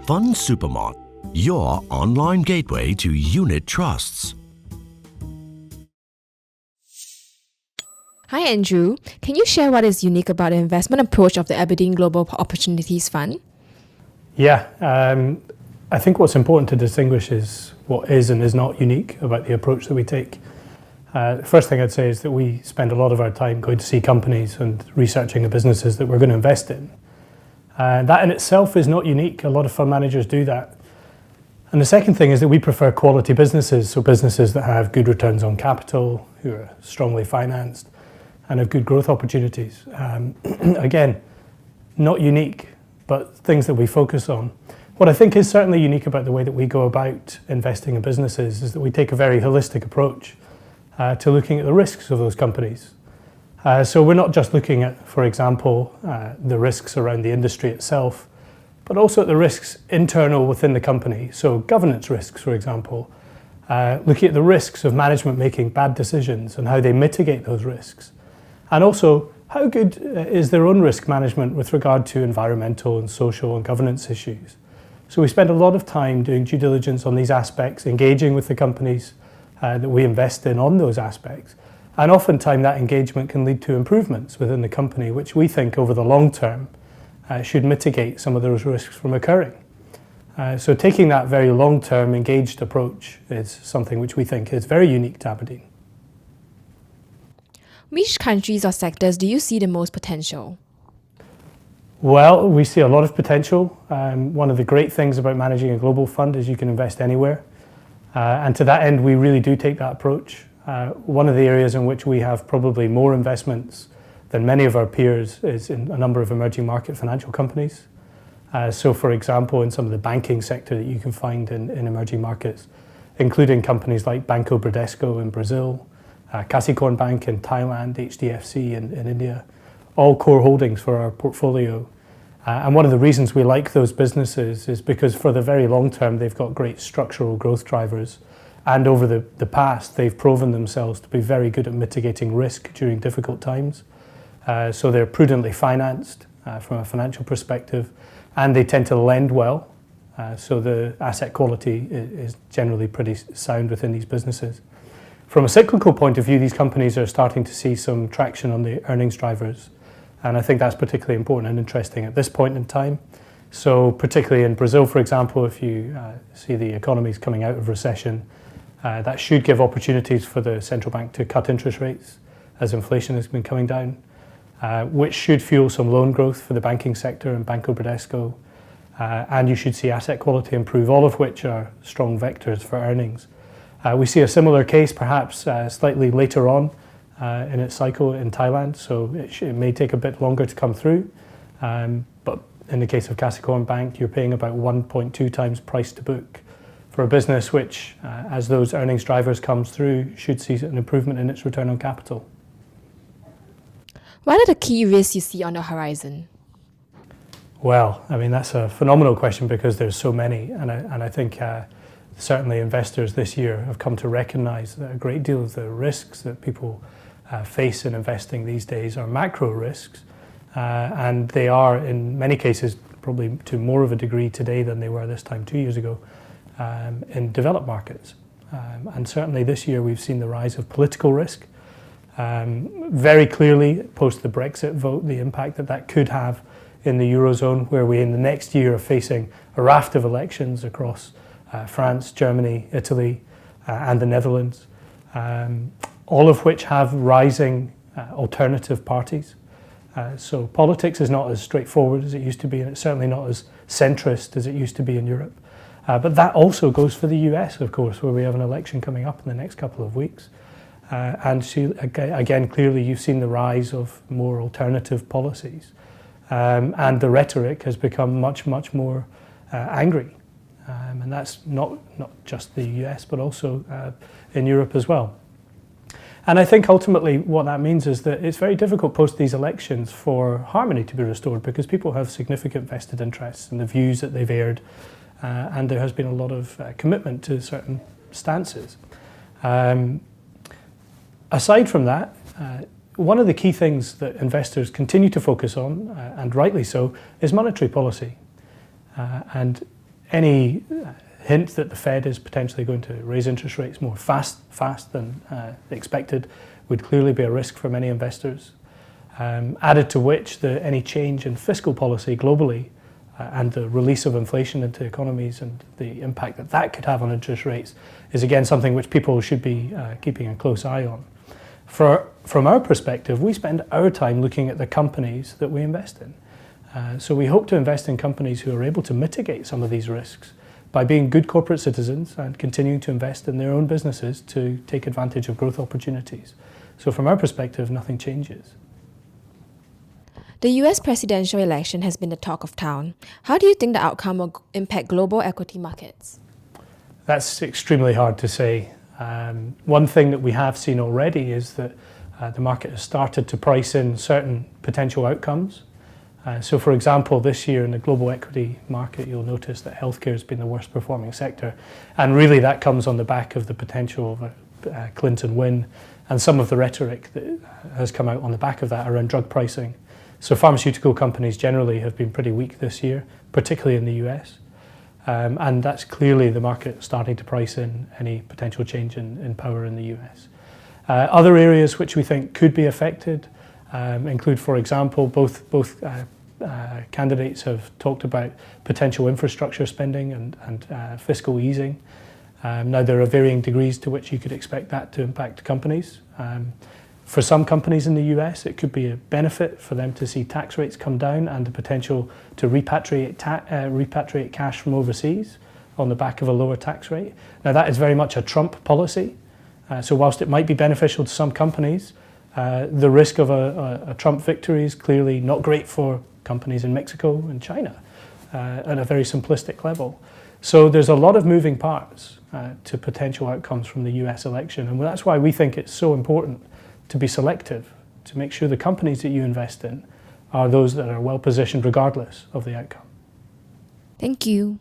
Fund Supermart, your online gateway to unit trusts. Hi Andrew, can you share what is unique about the investment approach of the Aberdeen Global Opportunities Fund? Yeah, I think what's important to distinguish is what is and is not unique about the approach that we take. The first thing I'd say is that we spend a lot of our time going to see companies and researching the businesses that we're going to invest in. That in itself is not unique. A lot of fund managers do that. And the second thing is that we prefer quality businesses, so businesses that have good returns on capital, who are strongly financed, and have good growth opportunities. Again, not unique, but things that we focus on. What I think is certainly unique about the way that we go about investing in businesses is that we take a very holistic approach to looking at the risks of those companies. So we're not just looking at, for example, the risks around the industry itself, but also at the risks internal within the company. So governance risks, for example, looking at the risks of management making bad decisions and how they mitigate those risks. And also, how good is their own risk management with regard to environmental and social and governance issues? So we spend a lot of time doing due diligence on these aspects, engaging with the companies that we invest in on those aspects. And oftentimes that engagement can lead to improvements within the company, which we think over the long term should mitigate some of those risks from occurring. So taking that very long-term engaged approach is something which we think is very unique to Aberdeen. Which countries or sectors do you see the most potential? Well, we see a lot of potential. One of the great things about managing a global fund is you can invest anywhere. And to that end, we really do take that approach. One of the areas in which we have probably more investments than many of our peers is in a number of emerging market financial companies. So for example, in some of the banking sector that you can find in emerging markets, including companies like Banco Bradesco in Brazil, Kasikorn Bank in Thailand, HDFC in India, all core holdings for our portfolio. And one of the reasons we like those businesses is because for the very long term, they've got great structural growth drivers. And over the past, they've proven themselves to be very good at mitigating risk during difficult times. So they're prudently financed from a financial perspective, and they tend to lend well. So the asset quality is generally pretty sound within these businesses. From a cyclical point of view, these companies are starting to see some traction on the earnings drivers. And I think that's particularly important and interesting at this point in time. So particularly in Brazil, for example, if you see the economies coming out of recession, that should give opportunities for the central bank to cut interest rates as inflation has been coming down, which should fuel some loan growth for the banking sector and Banco Bradesco. And you should see asset quality improve, all of which are strong vectors for earnings. We see a similar case perhaps slightly later on in its cycle in Thailand, so it may take a bit longer to come through. But in the case of Kasikorn Bank, you're paying about 1.2 times price to book for a business which, as those earnings drivers comes through, should see an improvement in its return on capital. What are the key risks you see on the horizon? Well, I mean, that's a phenomenal question because there's so many, and I think certainly investors this year have come to recognise that a great deal of the risks that people face in investing these days are macro risks, and they are in many cases probably to more of a degree today than they were this time 2 years ago in developed markets. And certainly this year we've seen the rise of political risk. Very clearly post the Brexit vote, the impact that could have in the Eurozone, where we in the next year are facing a raft of elections across France, Germany, Italy, and the Netherlands, all of which have rising alternative parties. So politics is not as straightforward as it used to be, and it's certainly not as centrist as it used to be in Europe. But that also goes for the US, of course, where we have an election coming up in the next couple of weeks. And so, again, clearly you've seen the rise of more alternative policies. And the rhetoric has become much, much more angry. And that's not just the US, but also in Europe as well. And I think ultimately what that means is that it's very difficult post these elections for harmony to be restored because people have significant vested interests in the views that they've aired, and there has been a lot of commitment to certain stances. Aside from that, one of the key things that investors continue to focus on, and rightly so, is monetary policy. And any hint that the Fed is potentially going to raise interest rates more fast than expected would clearly be a risk for many investors. Added to which, any change in fiscal policy globally and the release of inflation into economies and the impact that that could have on interest rates is again something which people should be keeping a close eye on. From our perspective, we spend our time looking at the companies that we invest in. So we hope to invest in companies who are able to mitigate some of these risks by being good corporate citizens and continuing to invest in their own businesses to take advantage of growth opportunities. So from our perspective, nothing changes. The US presidential election has been the talk of town. How do you think the outcome will impact global equity markets? That's extremely hard to say. One thing that we have seen already is that the market has started to price in certain potential outcomes. So for example, this year in the global equity market, you'll notice that healthcare has been the worst performing sector. And really that comes on the back of the potential of a Clinton win and some of the rhetoric that has come out on the back of that around drug pricing. So pharmaceutical companies generally have been pretty weak this year, particularly in the US. And that's clearly the market starting to price in any potential change in power in the US. Other areas which we think could be affected include, for example, both candidates have talked about potential infrastructure spending and fiscal easing. Now there are varying degrees to which you could expect that to impact companies. For some companies in the US, it could be a benefit for them to see tax rates come down and the potential to repatriate cash from overseas on the back of a lower tax rate. Now that is very much a Trump policy. So whilst it might be beneficial to some companies, the risk of a Trump victory is clearly not great for companies in Mexico and China at a very simplistic level. So there's a lot of moving parts to potential outcomes from the US election. And that's why we think it's so important to be selective, to make sure the companies that you invest in are those that are well positioned regardless of the outcome. Thank you.